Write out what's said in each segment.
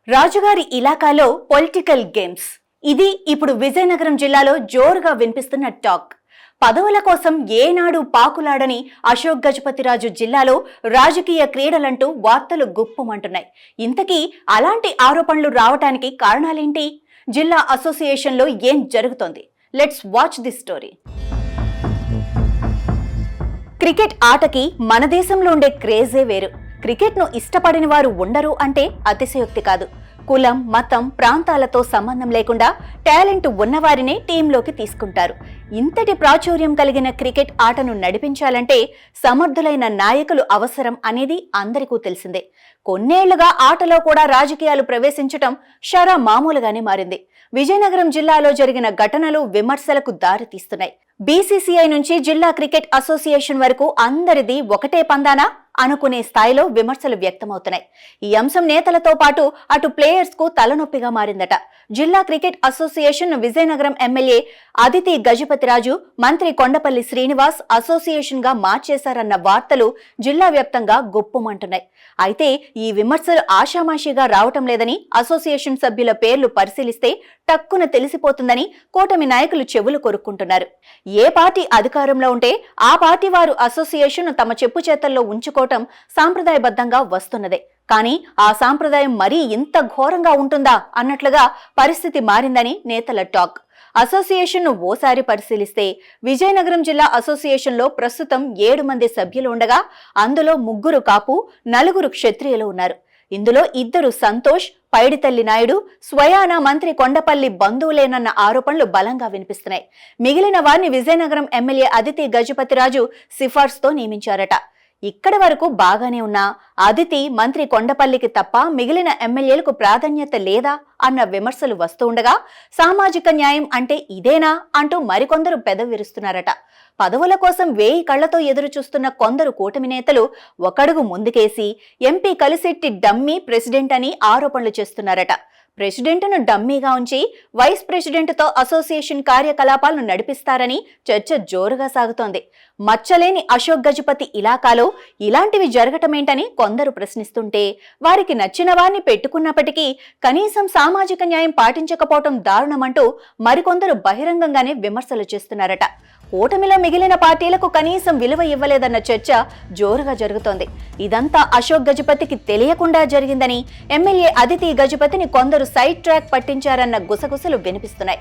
రాజుగారి ఇలాకాలో political games ఇది ఇప్పుడు విజయనగరం జిల్లాలో జోరుగా వినిపిస్తున్న టాక్. పదవుల కోసం ఏనాడు పాకులాడని అశోక్ గజపతిరాజు జిల్లాలో రాజకీయ క్రీడలంటూ వార్తలు గుప్పుమంటున్నాయి. ఇంతకీ అలాంటి ఆరోపణలు రావటానికి కారణాలేంటి? జిల్లా అసోసియేషన్లో ఏం జరుగుతోంది? Let's watch this story. Cricket ఆటకి మన దేశంలో ఉండే క్రేజే వేరు. క్రికెట్ను ఇష్టపడిన వారు ఉండరు అంటే అతిశయోక్తి కాదు. కులం, మతం, ప్రాంతాలతో సంబంధం లేకుండా టాలెంట్ ఉన్నవారినే టీంలోకి తీసుకుంటారు. ఇంతటి ప్రాచుర్యం కలిగిన క్రికెట్ ఆటను నడిపించాలంటే సమర్థులైన నాయకులు అవసరం అనేది అందరికీ తెలిసిందే. కొన్నేళ్లుగా ఆటలో కూడా రాజకీయాలు ప్రవేశించటం షరా మామూలుగానే మారింది. విజయనగరం జిల్లాలో జరిగిన ఘటనలు విమర్శలకు దారితీస్తున్నాయి. బీసీసీఐ నుంచి జిల్లా క్రికెట్ అసోసియేషన్ వరకు అందరిది ఒకటే పందానా అనుకునే స్థాయిలో విమర్శలు వ్యక్తమవుతున్నాయి. ఈ అంశం నేతలతో పాటు అటు ప్లేయర్స్ కు తలనొప్పిగా మారిందట. జిల్లా cricket association Vizianagaram MLA Aditi Gajapathiraju, మంత్రి కొండపల్లి శ్రీనివాస్ అసోసియేషన్ గా మార్చేశారన్న వార్తలు జిల్లా వ్యాప్తంగా గుప్పుమంటున్నాయి. అయితే ఈ విమర్శలు ఆషామాషిగా రావటం లేదని, అసోసియేషన్ సభ్యుల పేర్లు పరిశీలిస్తే టక్కున తెలిసిపోతుందని కూటమి నాయకులు చెవులు కొరుక్కుంటున్నారు. ఏ పార్టీ అధికారంలో ఉంటే ఆ పార్టీ వారు అసోసియేషన్ తమ చెప్పు చేతల్లో ఉంచుకోవటం సాంప్రదాయబద్ధంగా వస్తున్నదే. కానీ ఆ సాంప్రదాయం మరీ ఇంత ఘోరంగా ఉంటుందా అన్నట్లుగా పరిస్థితి మారిందని నేతల టాక్. అసోసియేషన్ను ఓసారి పరిశీలిస్తే విజయనగరం జిల్లా అసోసియేషన్లో ప్రస్తుతం 7 మంది సభ్యులు ఉండగా అందులో 3 కాపు, 4 క్షత్రియులు ఉన్నారు. ఇందులో 2 సంతోష్, పైడితల్లి నాయుడు, స్వయాన మంత్రి కొండపల్లి బంధువులేనన్న ఆరోపణలు బలంగా వినిపిస్తున్నాయి. మిగిలిన వారిని విజయనగరం ఎమ్మెల్యే అదితి గజపతిరాజు సిఫార్సుతో నియమించారట. ఇక్కడి వరకు బాగానే ఉన్నా అదితి, మంత్రి కొండపల్లికి తప్ప మిగిలిన ఎమ్మెల్యేలకు ప్రాధాన్యత లేదా అన్న విమర్శలు వస్తూ ఉండగా సామాజిక న్యాయం అంటే ఇదేనా అంటూ మరికొందరు పెదవి విరుస్తున్నారట. పదవుల కోసం 1000 కళ్లతో ఎదురు చూస్తున్న కొందరు కూటమి నేతలు ఒకడుగు ముందుకేసి ఎంపీ కలిశెట్టి డమ్మీ ప్రెసిడెంట్ అని ఆరోపణలు చేస్తున్నారట. ప్రెసిడెంట్ను డమ్మీగా ఉంచి వైస్ ప్రెసిడెంట్తో అసోసియేషన్ కార్యకలాపాలను నడిపిస్తారని చర్చ జోరుగా సాగుతోంది. మచ్చలేని అశోక్ గజపతి ఇలాకాలో ఇలాంటివి జరగటమేంటని కొందరు ప్రశ్నిస్తుంటే, వారికి నచ్చిన వారిని పెట్టుకున్నప్పటికీ కనీసం సామాజిక న్యాయం పాటించకపోవటం దారుణమంటూ మరికొందరు బహిరంగంగానే విమర్శలు చేస్తున్నారట. కూటమిలో మిగిలిన పార్టీలకు కనీసం విలువ ఇవ్వలేదన్న చర్చ జోరుగా జరుగుతోంది. ఇదంతా అశోక్ గజపతికి తెలియకుండా జరిగిందని, ఎమ్మెల్యే అదితి గజపతిని కొందరు సైడ్ ట్రాక్ పట్టించారన్న గుసగుసలు వినిపిస్తున్నాయి.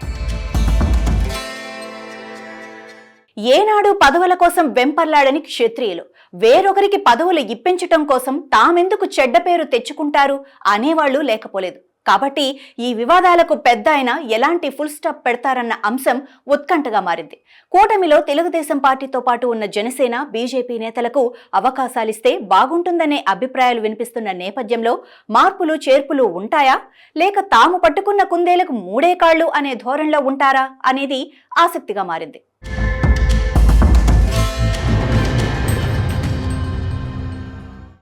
ఏనాడు పదవుల కోసం వెంపర్లాడని క్షత్రియులు వేరొకరికి పదవులు ఇప్పించటం కోసం తామెందుకు చెడ్డ పేరు తెచ్చుకుంటారు అనేవాళ్లు లేకపోలేదు. కాబట్టి ఈ వివాదాలకు పెద్ద ఆయన ఎలాంటి ఫుల్ స్టాప్ పెడతారన్న అంశం ఉత్కంఠగా మారింది. కూటమిలో తెలుగుదేశం పార్టీతో పాటు ఉన్న జనసేన, బీజేపీ నేతలకు అవకాశాలిస్తే బాగుంటుందనే అభిప్రాయాలు వినిపిస్తున్న నేపథ్యంలో మార్పులు చేర్పులు ఉంటాయా, లేక తాము పట్టుకున్న కుందేలకు 3 కాళ్లు అనే ధోరణిలో ఉంటారా అనేది ఆసక్తిగా మారింది.